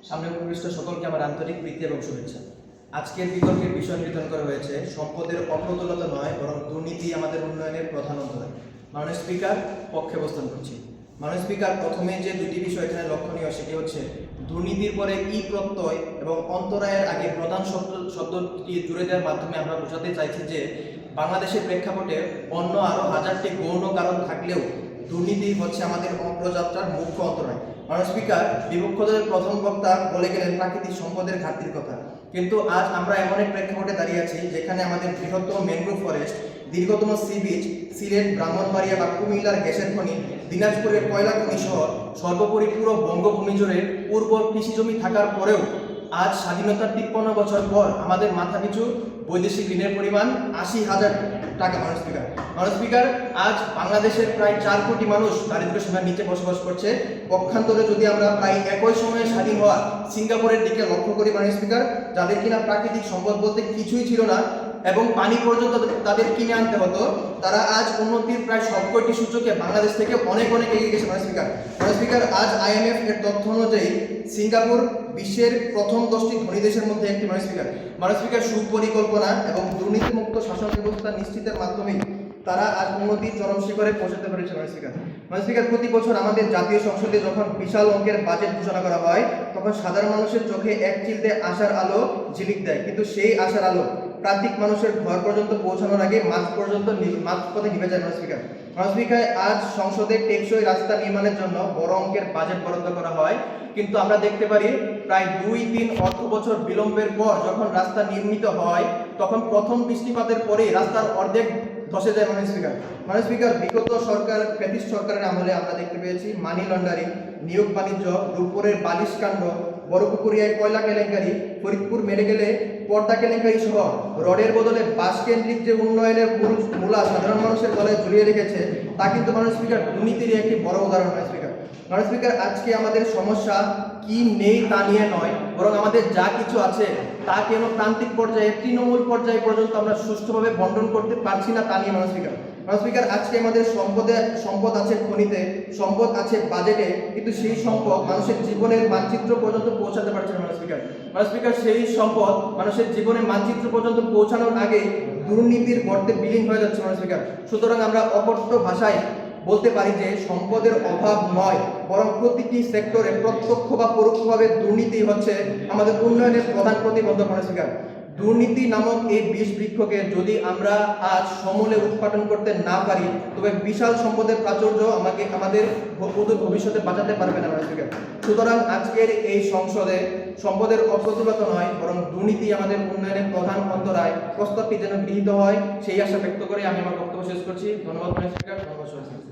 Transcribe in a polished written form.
সামনে উপবিষ্ট সকলকে আমার আন্তরিক প্রীতি এবং শুভেচ্ছা। আজকের বিতর্কের বিষয় নির্ধারণ করা হয়েছে সম্পদের অপ্রতুলতা নয় বরং দুর্নীতি আমাদের উন্নয়নের প্রধান অন্তরায়। মাননীয় স্পিকার, পক্ষে অবস্থান করছি। মাননীয় স্পিকার, প্রথমে যে দুটি বিষয় এখানে লক্ষণীয় সেটি হচ্ছে দুর্নীতির পরে ই প্রত্যয় এবং অন্তরায়ের আগে প্রধান শব্দটি জুড়ে দেওয়ার মাধ্যমে আমরা বোঝাতে চাইছি যে বাংলাদেশের প্রেক্ষাপটে অন্য আরও হাজারটি গৌণ কারণ থাকলেও দুর্নীতি হচ্ছে আমাদের অগ্রযাত্রার মুখ্য অন্তরায়। মাননীয় স্পিকার, বিপক্ষ দলের প্রথম বক্তা বলে গেলেন প্রাকৃতিক সম্পদের ঘাটতির কথা, কিন্তু আজ আমরা এমন এক প্রেক্ষাপটে দাঁড়িয়ে আছি যেখানে আমাদের বৃহত্তম ম্যানগ্রোভ ফরেস্ট, দীর্ঘতম সি বিচ, সিলেট, ব্রাহ্মণবাড়িয়া বা কুমিল্লার গ্যাসের খনি, দিনাজপুরের কয়লা খনি সহ সর্বোপরি পুরো বঙ্গভূমি জুড়ে উর্বর কৃষি জমি থাকার পরেও আজ স্বাধীনতার 53 বছর পর আমাদের মাথাপিছু বৈদেশিক ঋণের পরিমাণ 80,000 টাকা। মাননীয় স্পিকার, আজ বাংলাদেশের প্রায় 4 কোটি মানুষ দারিদ্র্য সীমার নিচে বসবাস করছে। পক্ষান্তরে যদি আমরা প্রায় একই সময়ে স্বাধীন হওয়া সিঙ্গাপুরের দিকে লক্ষ্য করি মাননীয় স্পিকার, যাদের কিনা প্রাকৃতিক সম্পদ বলতে কিছুই ছিল না এবং পানি পর্যন্ত তাদের কিনে আনতে হতো, তারা আজ উন্নতির প্রায় সবকটি সূচকে বাংলাদেশ থেকে অনেক এগিয়ে গেছে। মাননীয় স্পিকার, আজ IMF এর তথ্য অনুযায়ী সিঙ্গাপুর বিশ্বের প্রথম 10টি ধনী দেশের মধ্যে একটি। মাননীয় স্পিকার, সুপরিকল্পনা এবং দুর্নীতিমুক্ত শাসন ব্যবস্থা নিশ্চিতের মাধ্যমে তারা আজ উন্নতির চরম শিখরে পৌঁছাতে পেরেছে। মাননীয় স্পিকার, প্রতি বছর আমাদের জাতীয় সংসদে যখন বিশাল অঙ্কের বাজেট ঘোষণা করা হয় তখন সাধারণ মানুষের চোখে এক চিলতে আশার আলো ঝিলিক দেয়, কিন্তু সেই আশার আলো প্রান্তিক মানুষের ঘর পর্যন্ত পৌঁছানোর আগে মাঝপথে নিভে যায়। মাননীয় স্পিকার, আজ সংসদে টেকসই রাস্তা নির্মাণের জন্য বড় অঙ্কের বাজেট বরাদ্দ করা হয়, কিন্তু আমরা দেখতে পারি প্রায় 2-3 অর্থ বছর বিলম্বের পর যখন রাস্তা নির্মিত হয় তখন প্রথম বৃষ্টিপাতের পরেই রাস্তার অর্ধেক ধসে যায়। মাননীয় স্পিকার, বিগত সরকার ফ্যাসিস্ট সরকারের আমলে আমরা দেখতে পেয়েছি মানি লন্ডারিং, নিয়োগ বাণিজ্য, রূপপুরের বালিশ কাণ্ড, বড়পুকুরিয়ায় কয়লা কেলেঙ্কারি, ফরিদপুর মেডিকেলে পর্দা কেলেঙ্কারি সহ রডের বদলে বাস কেন্দ্রিক যে উন্নয়নের মূলা সাধারণ মানুষের গলায় ঝুলিয়ে রেখেছে তা কিন্তু মাননীয় স্পিকার দুর্নীতির একটি বড় উদাহরণ। মাননীয় স্পিকার, আজকে আমাদের সমস্যা কি নেই তা নিয়ে নয়, বরং আমাদের যা কিছু আছে তা কেন প্রান্তিক পর্যায়ে তৃণমূল পর্যায়ে পর্যন্ত আমরা সুষ্ঠুভাবে বন্টন করতে পারছি না তা নিয়ে। মাননীয় স্পিকার, আজকে আমাদের সম্পদ আছে খনিতে, সম্পদ আছে বাজেটে, কিন্তু সেই সম্পদ মানুষের জীবনের মানচিত্র পর্যন্ত পৌঁছাতে পারছে না। মাননীয় স্পিকার, সেই সম্পদ মানুষের জীবনের মানচিত্র পর্যন্ত পৌঁছানোর আগে দুর্নীতির গর্তে বিলীন হয়ে যাচ্ছে। মাননীয় স্পিকার, সুতরাং আমরা অকথ্য ভাষায় বলতে পারি যে সম্পদের অভাব নয় বরং প্রতিটি সেক্টরে প্রত্যক্ষ বা পরোক্ষভাবে দুর্নীতি হচ্ছে আমাদের উন্নয়নের প্রধান প্রতিবন্ধক। মাননীয় স্পিকার, দুর্নীতি নামক এই বিষ বৃক্ষকে যদি আমরা আজ সমূলে উৎপাদন করতে না পারি তবে বিশাল সম্পদের প্রাচুর্য আমাদের ভবিষ্যতে বাঁচাতে পারবে না। মাননীয় স্পিকার, সুতরাং আজকের এই সংসদে সম্পদের অপ্রতুলতা নয় বরং দুর্নীতি আমাদের উন্নয়নের প্রধান অন্তরায় প্রস্তাবটি যেন গৃহীত হয় সেই আশা ব্যক্ত করে আমি আমার বক্তব্য শেষ করছি। ধন্যবাদ মাননীয় স্পিকার। ধন্যবাদ।